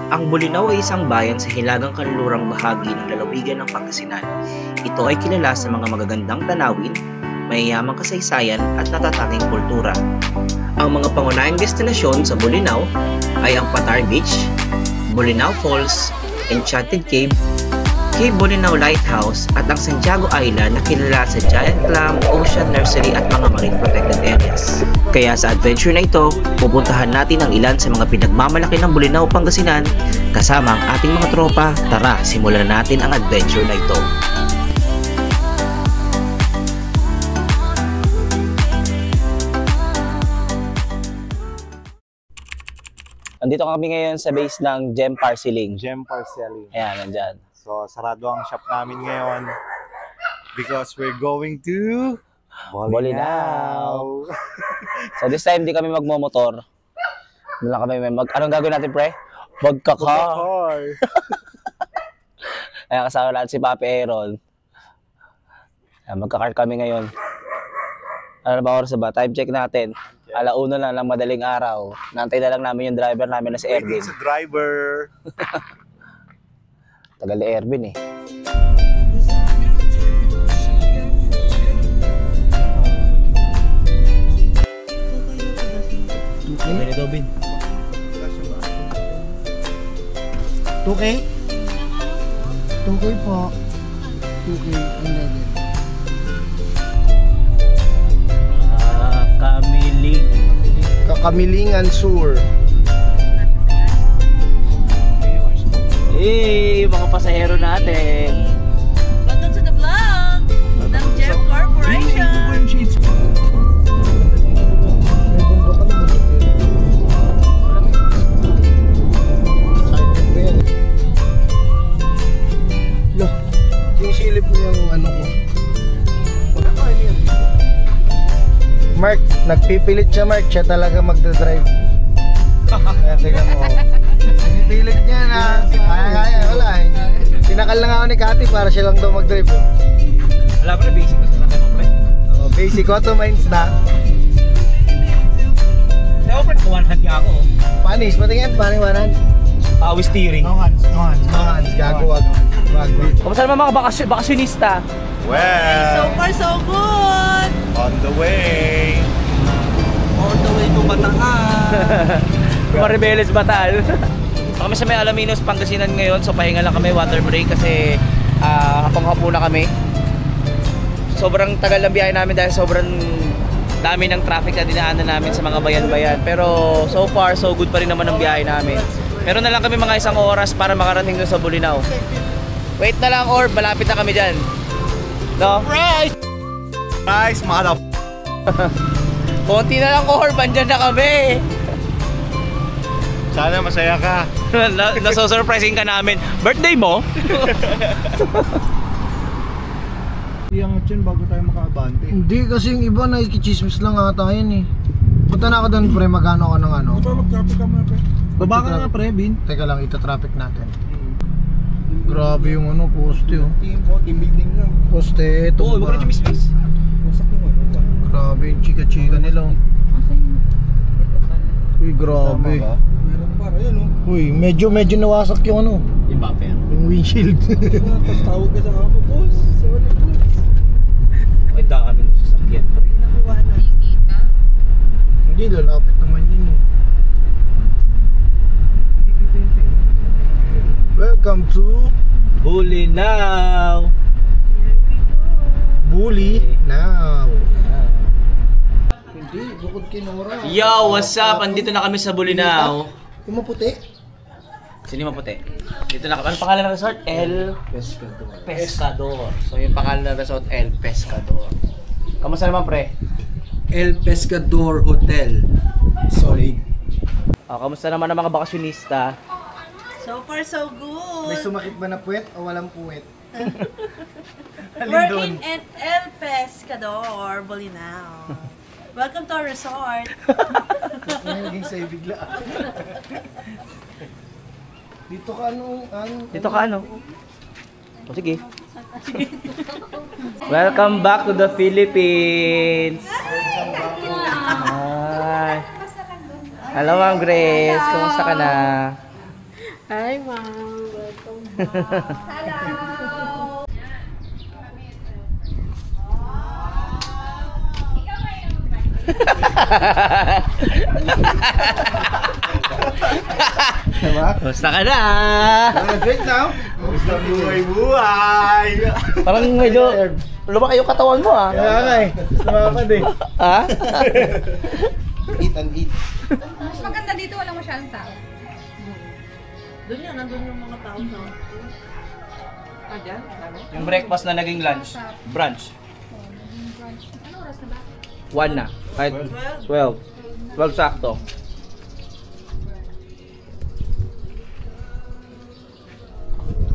Ang Bolinao ay isang bayan sa hilagang kanlurang bahagi ng lalawigan ng Pangasinan. Ito ay kilala sa mga magagandang tanawin, mayayamang kasaysayan at natatanging kultura. Ang mga pangunahing destinasyon sa Bolinao ay ang Patar Beach, Bolinao Falls, Enchanted Cave, Cape Bolinao Lighthouse at ang Santiago Island na kilala sa Giant Clam, Ocean Nursery at mga marine protected areas. Kaya sa adventure na ito, pupuntahan natin ang ilan sa mga pinagmamalaki ng Bolinao, Pangasinan kasama ang ating mga tropa. Tara, simulan natin ang adventure na ito. Andito kami ngayon sa base ng Gem Parceling. Gem Parceling. Ayan, nandyan. So, sarado ang shop namin ngayon because we're going to Bolinao. So this time, di kami magmomotor. Doon lang kami anong gagawin natin, pre? Magka-car. Ayan, kasama natin si Papi Aaron. Ayan, magka-car kami ngayon. Ano na ba oras ba? Time check natin. Alauna na lang madaling araw. Nantay na lang namin yung driver namin na si Ervin. It's a driver. Tagal ni Ervin eh. Okay. Dobin. 2K? 2K po. 2K. Ang level. Kamiling. Kakamilingan Sur. Mga pasahero natin. Welcome to the vlog ng Gem Corporation. Sinisilip mo yung ano ko. Mark, nagpipilit siya Mark. Siya talaga magdadrive. Kaya tingnan mo. Pinipilit niya na. Kaya, wala eh. Pinakal lang ako ni Kati para siya lang daw mag-drive. Wala pa na basic na sa natin mo, pre. Basic auto mines na. Kaya pre, one hand nga ako. Panis, patingin, paning 100. With steering. No hands. Gago, wag. Kamusta naman mga bakasyonista? Well, So far, so good. on the way. All the way to Bataan. Maribeles Bataan. Kami sa may Alaminos, Pangasinan ngayon. So pahinga lang kami, water break kasi hapong-hapo na kami. Sobrang tagal ng biyahe namin dahil sobrang dami ng traffic na dinaanan namin sa mga bayan-bayan. Pero so far, so good pa rin naman ang biyahe namin. Meron na lang kami mga 1 oras para makarating doon sa Bolinao. Wait na lang, Orb, malapit na kami dyan. No? Nice, mga Konti na lang, Orb, andyan na kami. Sana masaya ka. Nasosurprising ka namin. Birthday mo? Iyangat yun bago tayo makaabante. Hindi kasi yung iba nakikichismis lang ata yan eh. Punta na ako doon pre, magkano ka ng ano? Mag-traffic ka muna, pre. Baba ka nga, pre, Bin. Teka lang, ita-traffic natin. Grabe yung ano, poste oh. Team building nga. Poste, ito ba? Grabe yung chika-chika nila oh. Uy, grabe. Uy, medyo nawasak yung ano. Yung bumper. Yung windshield. Tapos tawag ka sa kamo, boss. Sorry, boss. Ay, dami ng sasakyan. Hindi, lalapit naman yun eh. Welcome to Bolinao. Bolinao. Hindi, bukod kinora. Yo, what's up? Andito na kami sa Bolinao. Yung maputi? Sino yung maputi? Dito na kami. Ano pangalan ng resort? El Pescador. So yung pangalan ng resort, El Pescador. Kamusta naman, pre? El Pescador Hotel. Solid. Kamusta naman ang mga bakasyonista? So far, so good. May sumakit ba na puwet o walang puwet? We're in El Pescador, Bolinao. Welcome to our resort. May naging sa'yo bigla. Dito ka ano? Dito ka ano? O sige. Welcome back to the Philippines. Hi. Hello, Ma'am Grace. Kumusta ka na? Hi, ma'am. Welcome back. Hello! Diba? Basta ka na! Great now. Gusto buhay-buhay! Parang medyo lumaki yung katawan mo ah. Kaya nga eh. Sumapad eh. Ha? Eat and eat. Mas maganda dito, walang masyadong tao. Doon yan, nandun yung mga tao na. Ah, dyan? Yung breakfast na naging lunch. Brunch. Ano oras na ba? 1 na. Kahit 12. 12 sakto.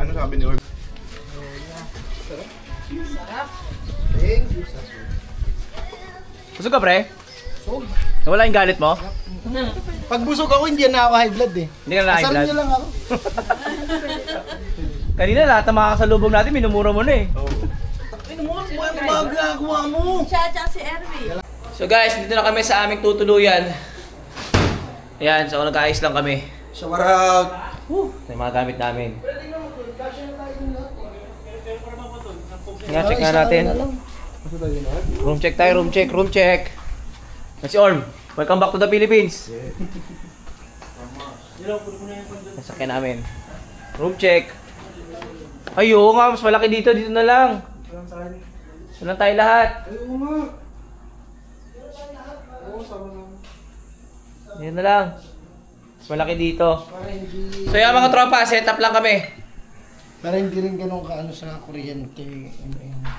Ano sabi ni Orb? Busog ka pre? Nawala yung galit mo? Pag busog ako, hindi na ako high blood eh. Hindi ka na high Kasal blood? niyo lang ako. Kanina lahat ng makakasalubong natin, minumura mo na eh. Siya, si Erwin. So guys, dito na kami sa aming tutuluyan. Ayan, so nag-ayos lang kami. Shower out! Yung mga gamit namin. Nga, check nga natin. Room check tayo, room check, room check. Si Orm, welcome back to the Philippines. Nasakyan namin. Room check. Ay, oo nga, mas malaki dito, dito na lang. Dito lang tayo lahat. Dito na lang. Mas malaki dito. So yung mga tropa, set up lang kami. Para hindi rin ganun kaano sa kuryente.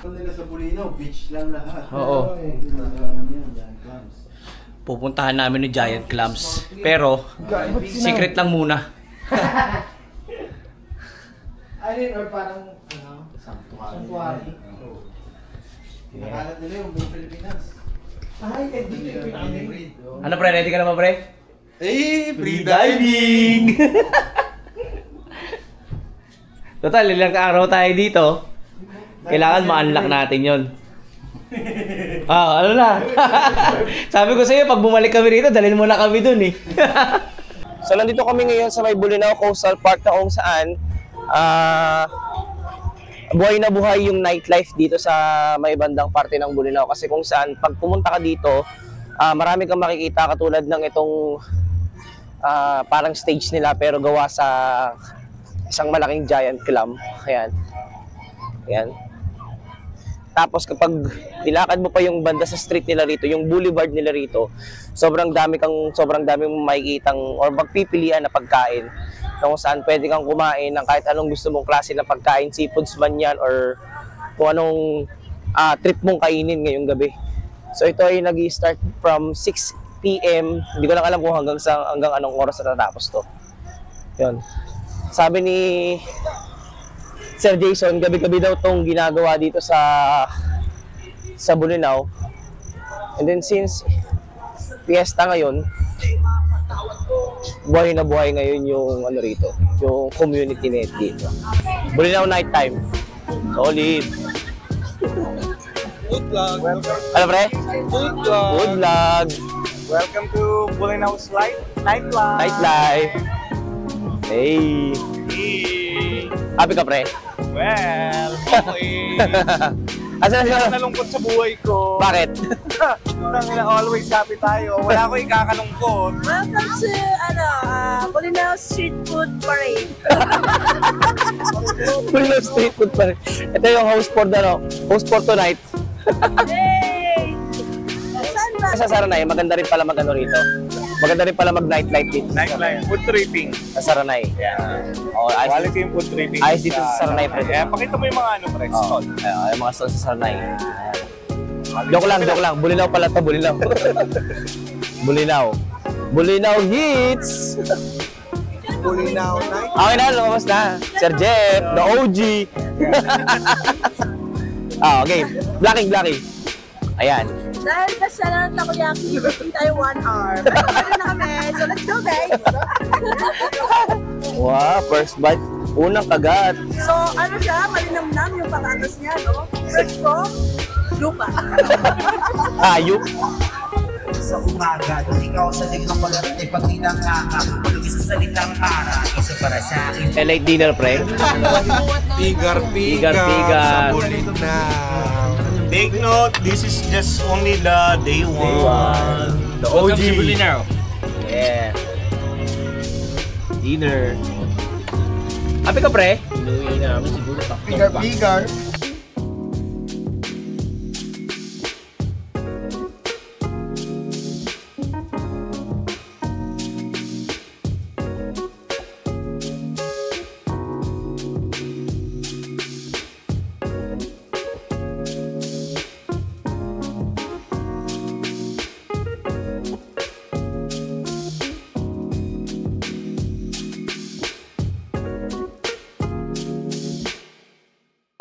Nila sa Bulinaw, beach lang lahat. Oo. Pupuntahan namin yung Giant Clams. Pero, secret lang muna. Ayun, or parang, sanctuary. Nakalat nila yung buong Pilipinas. Ay, hindi. Ano pre, ready ka na ba pre? Free diving! Total, ilang araw tayo dito. Kailangan ma-unlock natin yon. Ano na? Sabi ko sa'yo, pag bumalik kami rito, dalhin mo na kami dun eh. So, nandito kami ngayon sa may Bulinaw Coastal Park na kung saan buhay na buhay yung nightlife dito sa may bandang parte ng Bulinaw. Kasi kung saan, pag pumunta ka dito, marami kang makikita katulad ng itong parang stage nila pero gawa sa isang malaking giant clam. Ayan. Ayan. Tapos kapag nilakad mo pa yung banda sa street nila rito, yung boulevard nila rito, sobrang dami mong makikitang or magpipilian na pagkain kung saan pwede kang kumain ng kahit anong gusto mong klase na pagkain, seafoods man yan or kung anong trip mong kainin ngayong gabi. So ito ay nag-start from 6 PM. Hindi ko lang alam kung hanggang anong oras natatapos to. Yun. Sabi ni Sir Jason, gabi-gabi daw tong ginagawa dito sa Bulinaw. And then since fiesta ngayon, buhay na buhay ngayon yung ano rito, yung community net dito. Bulinaw night time. Solid. Good vlog. Welcome. Ano pre? Good vlog. Good vlog. Welcome to Bulinaw's Night Life. Nightlife. Hey. Happy ka pre? Well, okay. Asan na? Nalungkot sa buhay ko. Bakit? Tangina, always happy tayo. Wala ko ikakalungkot. Welcome to, Bulinaw Street Food Parade. Bulinaw street food pa rin. Ito yung host for tonight. Yay! Saan ba? Sa Saranay, maganda rin pala mag-ano rito. Maganda rin pala mag-nightlife dito. Nightlife, food tripping. Sa Saranay. Yeah. Oh, ayos, Quality yung food tripping. ayos dito sa Saranay, pre. Yeah, pakita mo yung mga ano, pre, Oh, stall. yung mga stall sa Saranay. Joke lang. Bulinaw pala to, Bulinaw. Bulinaw hits! Bulinaw night. Okay na, lumabas na. Sir Jeff, the OG. Okay. Blacking. Ayan. Dahil kasalanan ng takoyaki, waiting tayo 1 hour. Ano na kami? So let's go guys! Wow, first bite. Unang kagat. So ano siya, malinamnam yung patatas niya, no? Fresh from lupa. Hayop. sa umaga. Duting ako sa ligang pagdating pag tinangaka. Lugi sa salitang para. Isa para sa akin. Late dinner, pre. Pigar sa bulit na. Take note, this is just only the day one. The OG. Yeah. Dinner. Happy ka, pre? Inuwi namin siguro. Pigar.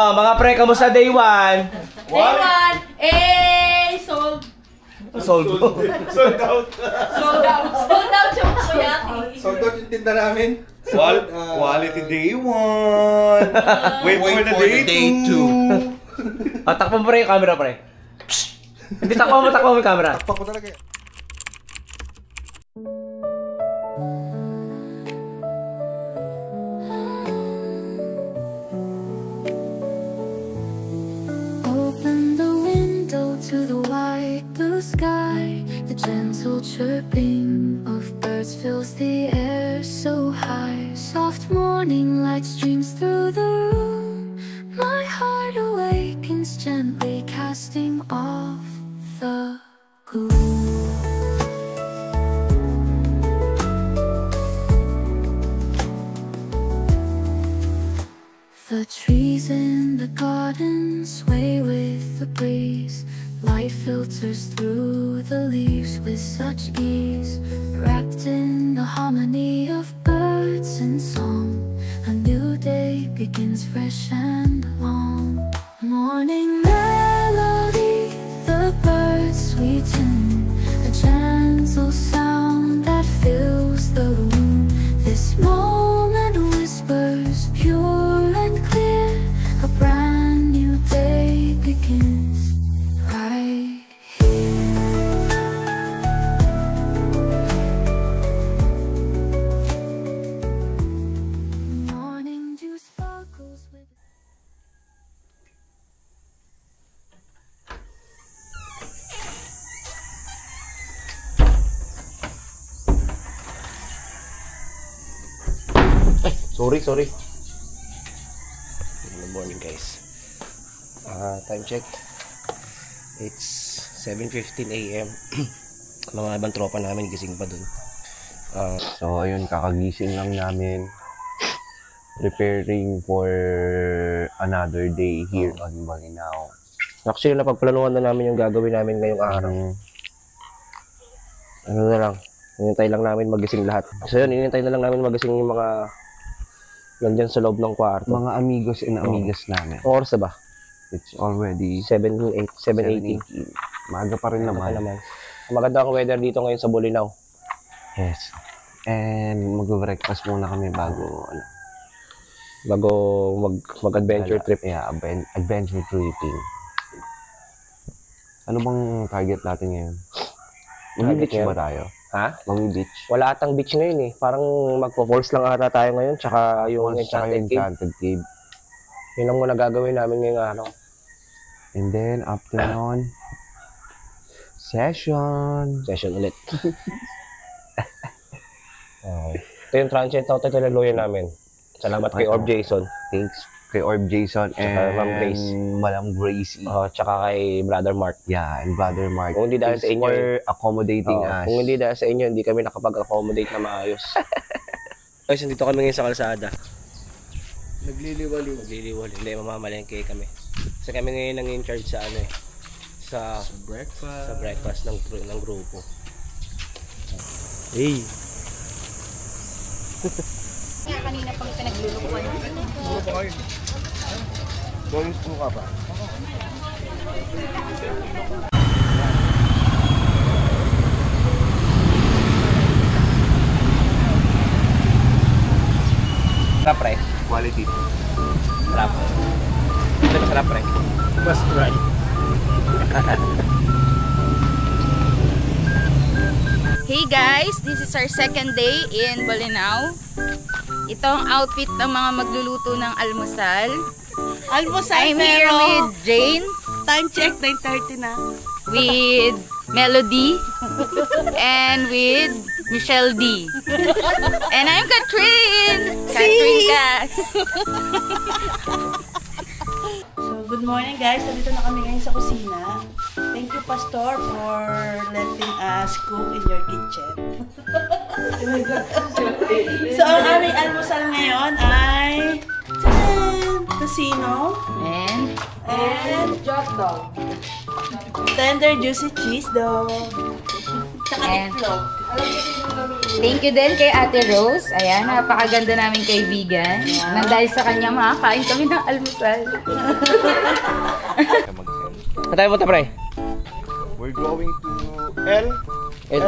Mga pre, kamusta day 1? Day 1! Sold! Sold out. Sold out yung Mokoyaki. Sold out yung tinda namin. Quality day one. Wait for the day two. Takpan mo pre yung camera, pre. Hindi, takpan mo yung camera. Takpan ko talaga. To the white blue sky, the gentle chirping of birds fills the air so high. Soft morning light streams through the room. My heart awakens gently, casting off the gloom. The trees in the garden sway with the breeze. Light filters through the leaves with such ease. Wrapped in the harmony of birds and song, a new day begins fresh and long. Morning melody, the birds sweeten, a gentle sound that fills the room. This moment whispers pure and clear, a brand new day begins. Sorry. Good morning, guys. Time check. It's 7:15 AM. Mga ibang tropa namin gising pa dun. So ayun, kakagising lang namin. Preparing for another day here on Bolinao. Actually, napagplanuhan na namin yung gagawin namin ngayong araw. Ano na lang, hinintay lang namin magising lahat. So yun, hinintay na lang namin magising yung mga nandyan sa loob ng kwarto. Mga amigos and amigas namin. Oras na ba? It's already 7:18. Maaga pa rin naman. Maganda ang weather dito ngayon sa Bolinao. Yes. And mag-breakfast muna kami bago mag-adventure trip. Yeah, adventure tripping. Ano bang target natin ngayon? Mag-beach ba tayo? Ha? Mag-beach? Wala atang beach ngayon eh. Parang magpo-falls lang ata tayo ngayon. Tsaka yung Enchanted Cave. Yun lang muna gagawin namin ngayong araw. And then, after nun, session ulit. Ito yung transient na tinaloyan namin. Salamat kay Orb Jason. Thanks kay Orb Jason and Ma'am Grace. Madam Gracie. Tsaka kay Brother Mark. Yeah, and Brother Mark. Kung hindi dahil sa inyo, for accommodating us. Kung hindi dahil sa inyo, hindi kami nakapag-accommodate na maayos. Guys, nandito kami ngayon sa kalsada. Nagliliwaliw. Hindi, mamamalengke kami. Kasi kami ngayon ang in charge sa sa breakfast ng grupo. Hey! Nga kanina pang pinaglulukuan. Boys po ka ba? Sarap, pre. Quality. Sarap. Ito masarap, pre. Mas dry. Hey guys, this is our second day in Bolinao. Ito ang outfit ng mga magluluto ng almusal. Almusal I'm here pero with Jane, time check 9:30 na. with Melody, and with Michelle D. And I'm Catherine! Catherine Cass. So, good morning guys. Nandito na kami ngayon sa kusina. Thank you, Pastor, for letting us cook in your kitchen. So, ang aming almusal ngayon ay casino And hot dog. Tender juicy cheese dog. Tsaka And- itlog. thank you din kay Ate Rose. Ayan, napakaganda naming kaibigan. Nang dahil sa kanya, makakain kami ng almusal. Saan tayo punta, pre? We're going to El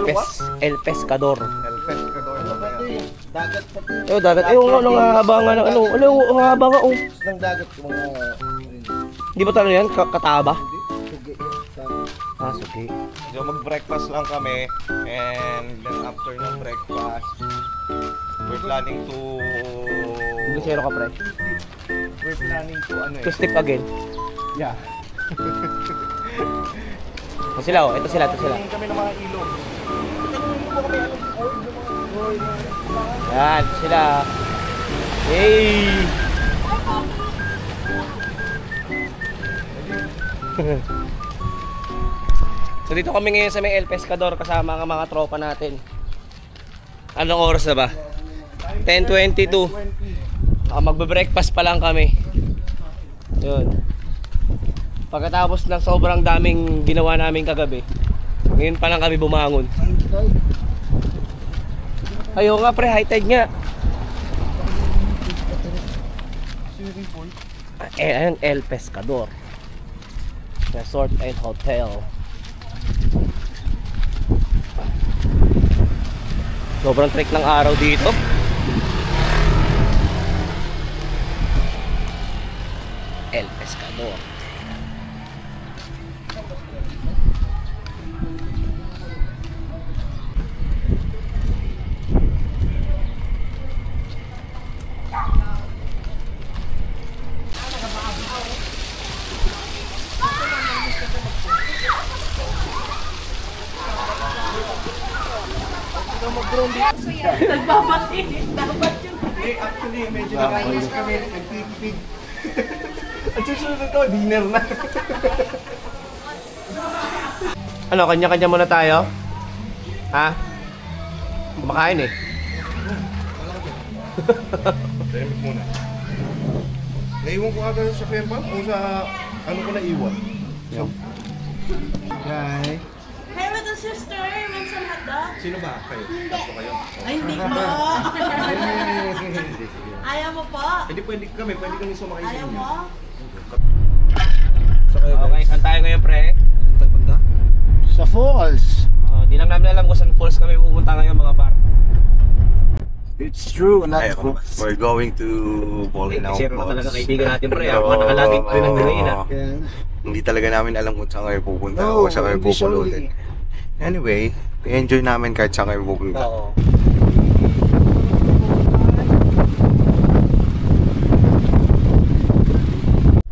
Pescador. El Pescador. Dagat pati. Yung dagat. Ang haba nga ng ang haba nga. Ng dagat mga... Di ba talaga yan? Kataba? Sugi. Sugi. So mag-breakfast lang kami and then after ng breakfast we're planning to Bulisero ka, pre. To step again. Yeah. Ito sila. Tingin kami ng mga ilog. Yan, ito sila. Yay! So dito kami ngayon sa may El Pescador kasama ang mga tropa natin. Anong oras na ba? 10:22. Magbe-breakfast pa lang kami. Yun. Pagkatapos ng sobrang daming ginawa namin kagabi, ngayon pa lang kami bumangon. Ayaw nga pre, high tide nga. Ang El Pescador Resort and Hotel. Sobrang trek ng araw dito. El Pescador. Actually, medyo nakainis kami. Nagpipig. Ang susunod na to, dinner na. Ano, kanya-kanya muna tayo? Ha? Kumakain eh. Tahimik muna. Naiwan ko agad sa Fairbank o sa ano ko naiwan? So, Guys. Hey, little sister, want some hot dog? sino ba? Kayo? Tatlo kayo? Ay, hindi po. Ayaw mo po? Hindi pwede kami sumakay sa Ayaw inyo. mo? Okay, saan tayo ngayon pre? Sa falls. Di lang namin alam kung saan falls kami pupunta ngayon mga par. It's true. Not We're going to Bolinao Kasi na talaga kaibigan natin pre. Mga nakalagay pa rin ng Marina. Hindi talaga namin alam kung saan kayo pupunta No, o saan kayo hindi siya pupulutin. Anyway, enjoy namin kahit saan kayo pupunta. Oo.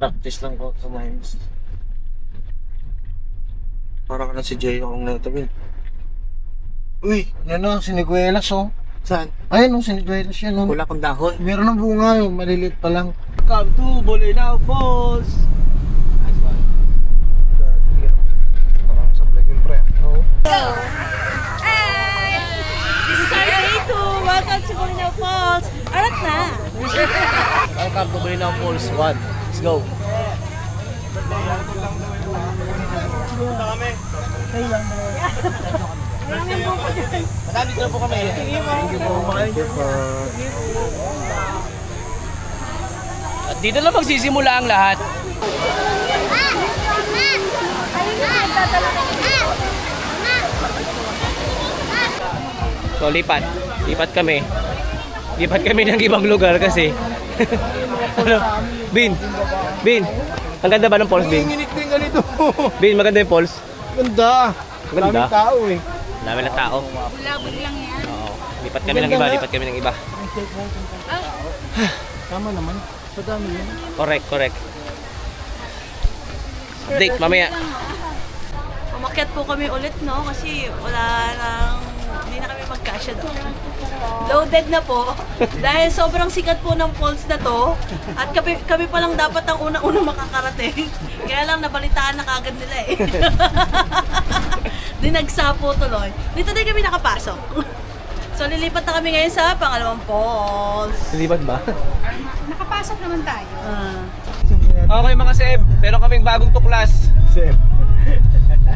practice lang ko sa mines. Parang ka na si Jay akong natabil. Uy, yan o, siniguelas o. Saan? Ayun o, siniguelas yan o. Wala pang dahon. Meron ng bunga o, maliliit pa lang. Welcome to Bolinao Falls! Parang sa vlog yun pre. This is our day 2. Welcome to Bolinao Falls. Arat na. Welcome to Bolinao Falls 1. Let's go! Madami dito po kami. At dito na magsisimula ang lahat. So lipat. Lipat kami. Lipat kami ng ibang lugar kasi. Ano? Bin. Ang ganda ba ng falls, Bin? Nanginginig din ganito. Bin, maganda yung falls. Ganda. Maganda. Maraming tao eh. Dami ng tao. Bulabog lang yan. Oo. Lipat kami ng iba, lipat kami ng iba. Tama naman. Sa dami yun. Correct, correct. Update, mamaya. Umakyat po kami ulit, no? Kasi hindi na kami magkasya doon. Loaded na po. Dahil sobrang sikat po ng falls na to. At kami pa lang dapat ang unang-unang makakarating. Kaya lang nabalitaan na kagad nila eh. Dinagsa po tuloy. Dito din kami nakapasok. So lilipat na kami ngayon sa pangalawang falls. Lilipat ba? Nakapasok naman tayo. Okay mga Seb, meron kaming bagong tuklas. Seb.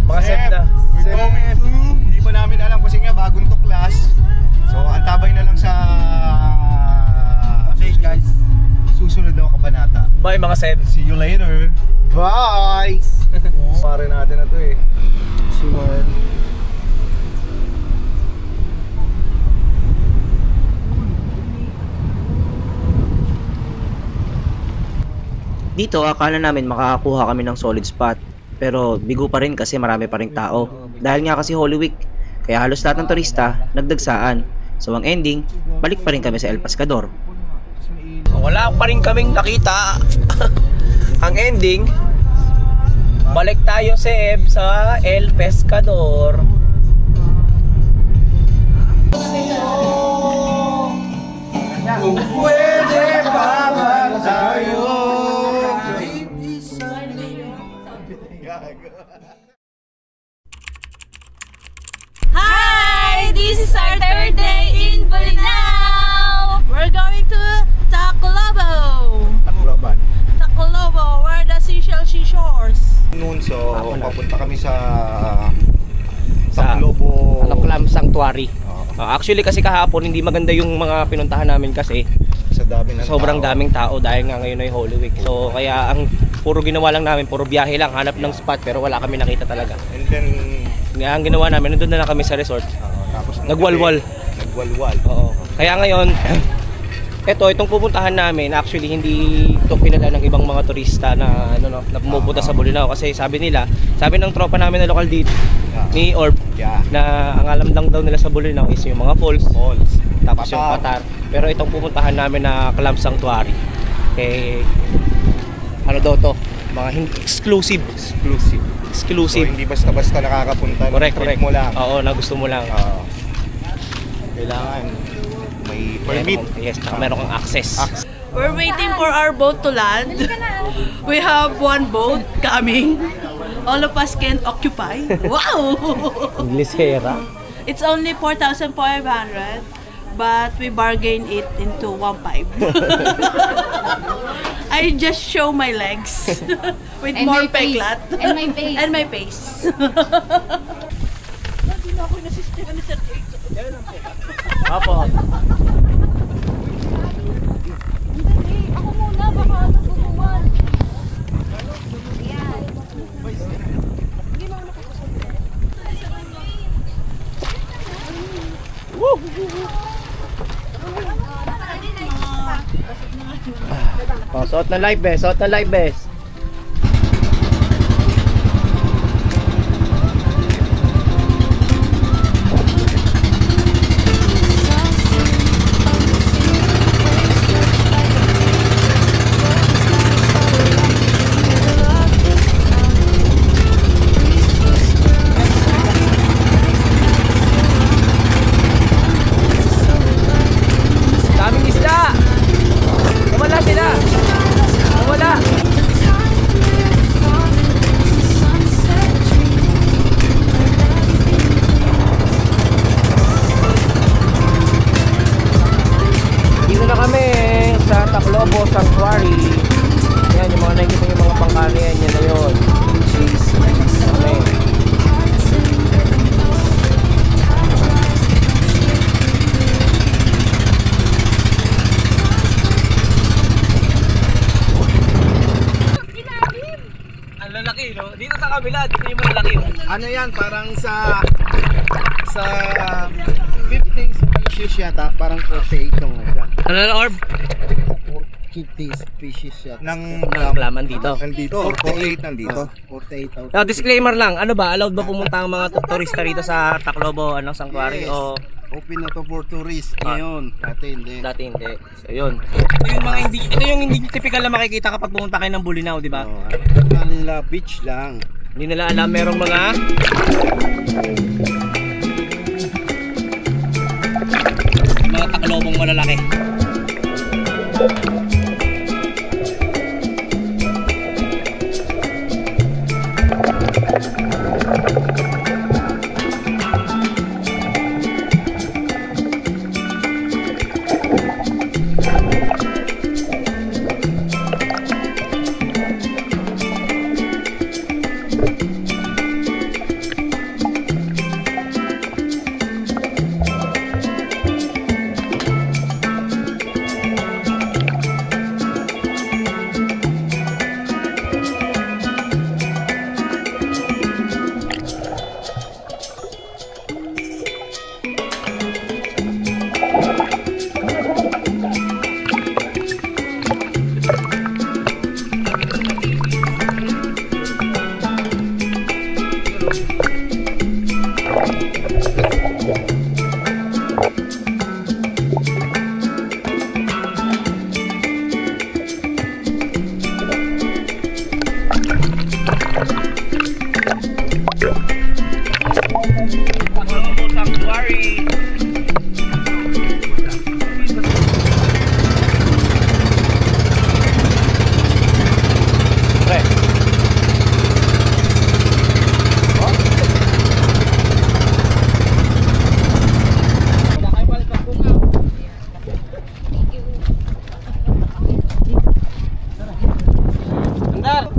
Mga Seb na. We're going to, hindi pa namin alam kasi nga bagong tuklas. So antabay na lang sa stage guys. Susunod daw kabanata. Bye mga Seb. See you later. Bye! Pare natin na to eh. Si Marl. Dito, akala namin makakakuha kami ng solid spot. Pero bigo pa rin kasi marami pa rin tao. Dahil nga kasi Holy Week, kaya halos lahat ng turista nagdagsaan. So ang ending, balik pa rin kami sa El Pescador. Wala pa rin kaming nakita. Ang ending, balik tayo Seb sa El Pescador. Pwede pa ba tayo? Hi! This is our third day in Bolinao! We're going to Tacloban! Tacloban, where the seashores. Noon, so papunta kami sa Tacloban. Clam Sanctuary. Actually kasi kahapon hindi maganda yung mga pinuntahan namin kasi sa dami ng sobrang tao. daming tao dahil nga ngayon ay Holy Week. So kaya ang puro ginawa lang namin, puro biyahe lang, hanap ng spot pero wala kami nakita talaga. And then Ang ginawa namin, nandun na lang kami sa resort. tapos Nagwalwal. Nagwalwal. Oo. Kaya ngayon, itong pupuntahan namin, actually hindi ito kilala ng ibang mga turista na na pumupunta sa Bolinao kasi sabi ng tropa namin na lokal dito, ni Orb, na ang alam lang daw nila sa Bolinao is yung mga falls, tapos yung Patar. Pero itong pupuntahan namin na Clam Sanctuary, ano daw to? Mga exclusive. So hindi basta-basta nakakapunta. Correct. Mo lang. Oo, na gusto mo lang. Kailangan may permit. Yes, tsaka meron kang access. We're waiting for our boat to land. We have one boat coming. All of us can occupy. Wow! Inglesera. It's only 4,500, but we bargain it into 1,500. I just show my legs with And more my face. peklat. And my face. And my face. Hindi na ako nasistema ni Sir Jason. Apo. Ako muna, baka nagbubuwan. Yan. Suot na live best. Daming isda. Wala sila. Wala. Dito na kami sa Tacloban Sanctuary. Yan yung mga nakikita yung mga pangkarian niya na yun. Okay. Ang lalaki, no? Dito sa kabila, dito yung malaki. Ano yan? Parang sa 15 species yata. Parang crochet itong Ano na, Orb? species siya. Ng Laman dito. nandito. 48 nandito. 48 out. Now, disclaimer lang, ano ba, allowed ba pumunta ang mga turista rito sa Tacloban Sanctuary Yes. o Open na to for tourists ngayon. Dati hindi. dati hindi? So, yun. Ito yung hindi typical na makikita kapag pumunta kayo ng Bolinao, di ba? Manila Beach lang. Hindi nila alam merong mga Taclobong malalaki.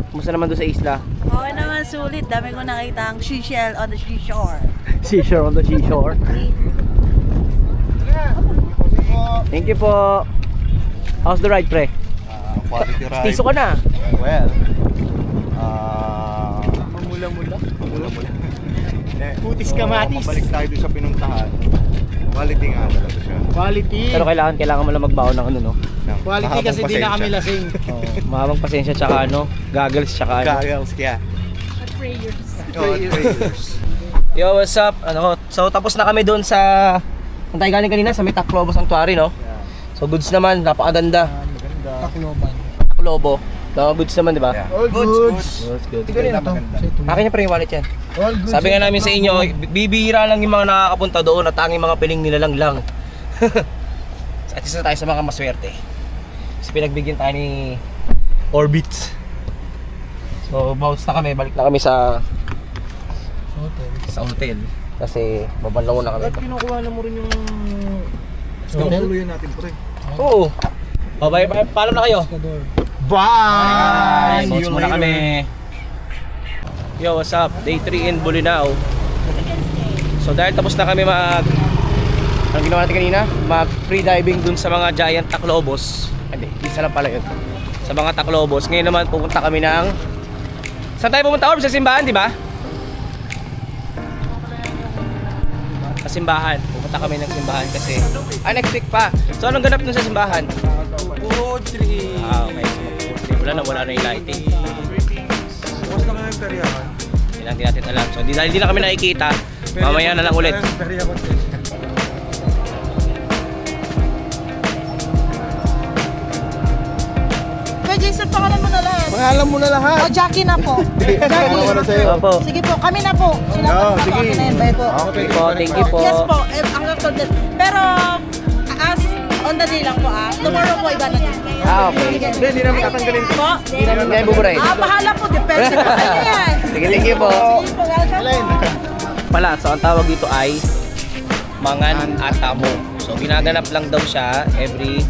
Kumusta naman doon sa isla? Okay naman, sulit. Dami ko nakita ang seashell on the seashore. Seashore on the seashore. Thank you po. How's the ride, pre? Quality ride. Tiso ka na. Well, Mamula-mula. mula-mula. Putis kamatis. Mabalik tayo doon sa pinuntahan. Quality nga talaga siya. Quality. Pero kailangan mo lang magbaon ng ano, no? Quality kasi di na kami lasing. Mahabang pasensya tsaka ano, goggles tsaka ano. Goggles, kaya. Prayers. Yo, what's up? So tapos na kami doon sa Saan tayo galing kanina? Sa may Tacloban Sanctuary, no? So goods naman, napakaganda. Tacloban. Goods naman, di ba? Yeah. All goods. Good. Maganda. Akin niya pa yung wallet yan. All goods. Sabi nga namin sa inyo, bibihira lang yung mga nakakapunta doon at tanging mga piling nila lang. At isa tayo sa mga maswerte. Kasi pinagbigyan tayo ni Orbit. So bounce na kami, balik na kami sa hotel. Kasi babanlaw na kami. At kinukuha na mo rin yung Hotel? Tuluyan natin po rin. Oo. Oh, bye. Paalam na kayo. Bye! Bounce muna kami. Yo, what's up? Day 3 in Bolinao. So dahil tapos na kami anong ginawa natin kanina? Mag-free diving dun sa mga giant Taclobos. Hindi, isa lang pala yun. Sa mga Taclobos. Ngayon naman pupunta kami ng... Saan tayo pumunta, Orb? Sa simbahan, di ba? Sa simbahan. Pupunta kami ng simbahan kasi... next week pa. So anong ganap dun sa simbahan? Poetry. Okay. So, wala na yung lighting. Bukas na kami yung peryahan. Hindi natin alam. So dahil di na kami nakikita, mamaya na lang ulit. Jason, pangalan mo na lahat. Pangalan mo na lahat. O, Jackie na po. Jackie. Opo. Sige po, kami na po. Sila po na po. Akin na yun, bye po. Okay po, thank you po. Yes po, ang total. Pero, as on the day lang po Tomorrow po iba na din. Okay. Hindi namin tatanggalin. Po? Hindi namin kayo buburay. Bahala po. Depende po sa inyo yan. Sige, thank you po. Sige po, welcome po. Pala, so ang tawag dito ay Mangan Atamo. So ginaganap lang daw siya every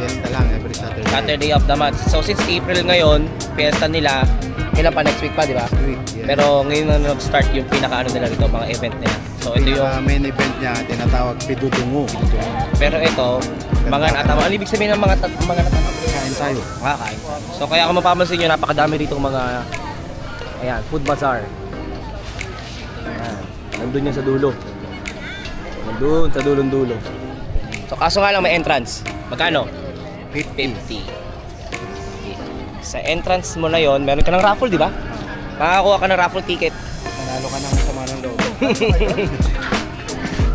Fiesta lang, every Saturday. Saturday of the month. So since April ngayon, fiesta nila, kailan pa next week pa, di ba? Yeah. Pero ngayon na nag-start yung pinaka-ano nila dito, mga event nila. So ito yung, main event niya, tinatawag Pidudungo. pero ito, Mangan Atamo. Ano ibig sabihin ng mga Atamo? Kain tayo. Makakain. So kaya kung mapapansin nyo, napakadami dito mga, ayan, food bazaar. Ayan, nandun yan sa dulo. Nandun sa dulong-dulo. So kaso nga lang may entrance. Magkano? 50. Sa entrance mo na yon, meron ka ng raffle, di ba? Makakakuha ka ng raffle ticket. Nanalo ka ng sama ng loob.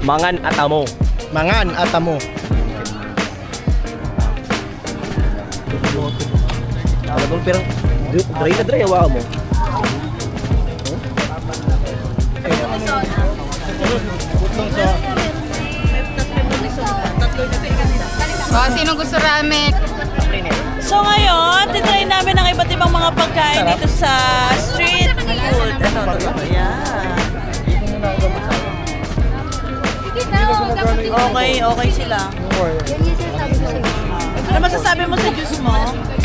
Mangan Atamo. Mangan Atamo. Talagang pirang dry na dry, hawa mo. Sino gusto ramen? So ngayon, titry namin ang iba't ibang mga pagkain dito sa street food. Ayan. Okay sila. Ano masasabi mo sa juice mo?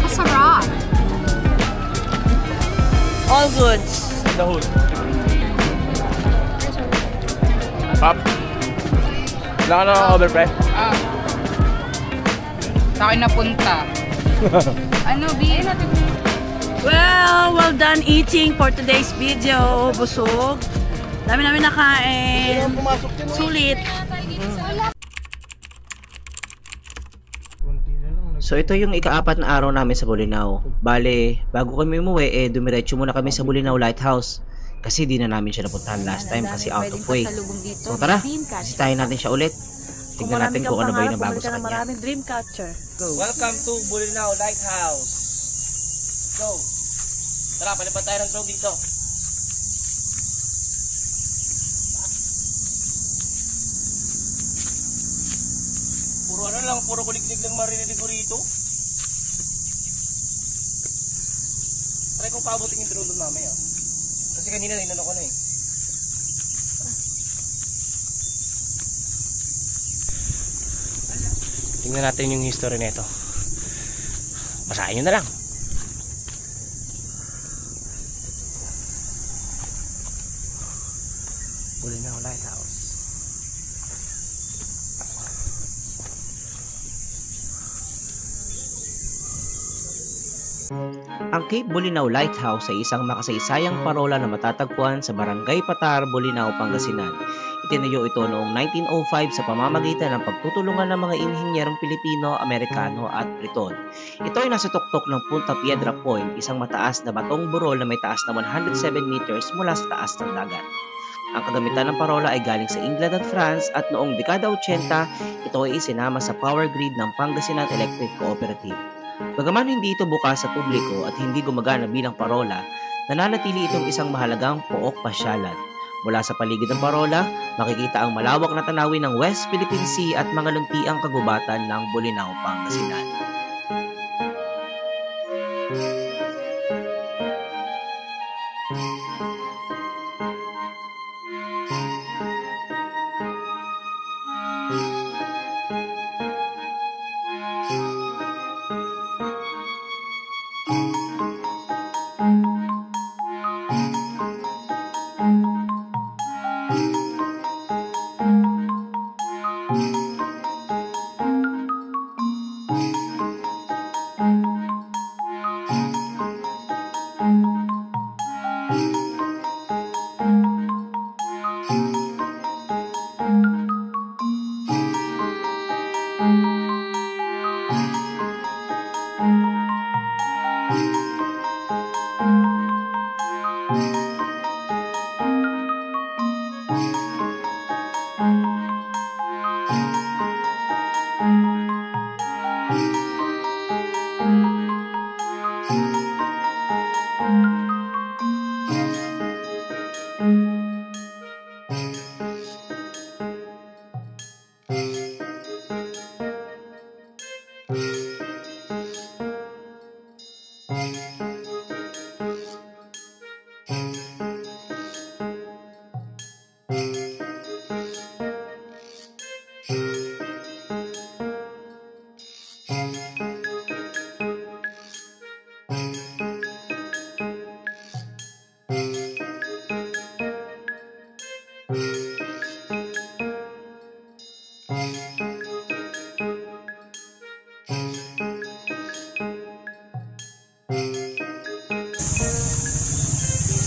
Masarap. All goods. The hood. Pop. Wala ka na overpress? Sa akin napunta. Ano, B? Well done eating for today's video. Busog. Dami namin nakain. Sulit. So ito yung ika-4 na araw namin sa Bolinao. Bale, bago kami umuwi, dumiretso muna kami sa Bolinao Lighthouse. Kasi di na namin siya napuntahan last time kasi out of way. So tara, bisitahin natin siya ulit. Tignan natin kung ano ba yung nabago sa kanya. Maraming dream catcher. Go. Welcome to Bolinao Lighthouse. Go. Tara, palipat tayo ng drone dito. Puro ano lang, puro kuliglig lang marinig ko rito. Try kong paabutin yung drone doon mamaya. Kasi kanina inano ko na eh. Tingnan natin yung history nito. Basahin nyo na lang. Bolinao Lighthouse. Ang Cape Bolinao Lighthouse ay isang makasaysayang parola na matatagpuan sa Barangay Patar, Bolinao, Pangasinan. Itinayo ito noong 1905 sa pamamagitan ng pagtutulungan ng mga inhinyerong Pilipino, Amerikano at Briton. Ito ay nasa tuktok ng Punta Piedra Point, isang mataas na batong burol na may taas na 107 meters mula sa taas ng dagat. Ang kagamitan ng parola ay galing sa England at France at noong dekada 80, ito ay isinama sa power grid ng Pangasinan Electric Cooperative. Bagaman hindi ito bukas sa publiko at hindi gumagana bilang parola, nananatili itong isang mahalagang pook pasyalan. Mula sa paligid ng parola, makikita ang malawak na tanawin ng West Philippine Sea at mga luntiang kagubatan ng Bolinao, Pangasinan.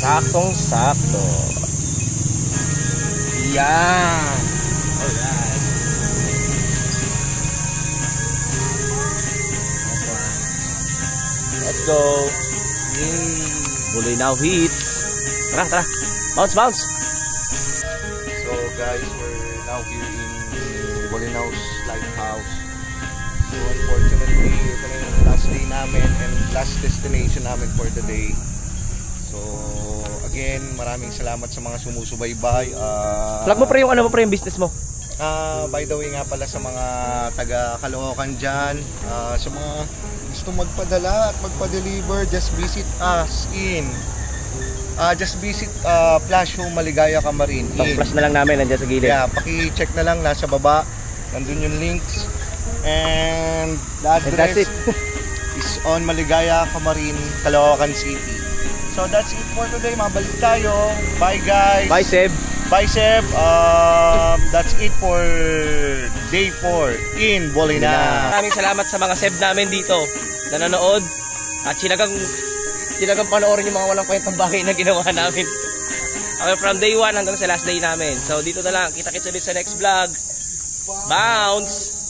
Saktong-sakto. Yan. Alright. go. Bolinao Heat. Tara, tara. Bounce, bounce. So guys, we're now here in Bolinao's Lighthouse. So unfortunately, ito na yung last day namin and last destination namin for the day. So again, maraming salamat sa mga sumusubaybay. Plug mo pre yung ano mo pre yung business mo. By the way nga pala sa mga taga Caloocan dyan, sa mga gusto magpadala at magpa-deliver, just visit us in just visit Flash Home Maligaya Camarin. Pag-flash na lang namin nandiyan sa gilid. Yeah, paki-check na lang, nasa baba nandun yung links, and the address is on Maligaya Camarin, Caloocan City. So that's it for today. Mabalik tayo. Bye guys. Bye Seb. Bye Seb. That's it for day 4 in Bolinao. Maraming salamat sa mga Seb namin dito na nanood at sinagang panoorin yung mga walang kwentang bagay na ginawa namin. Okay, from day 1 hanggang sa last day namin. So dito na lang. Kita-kits ulit sa next vlog. Bounce!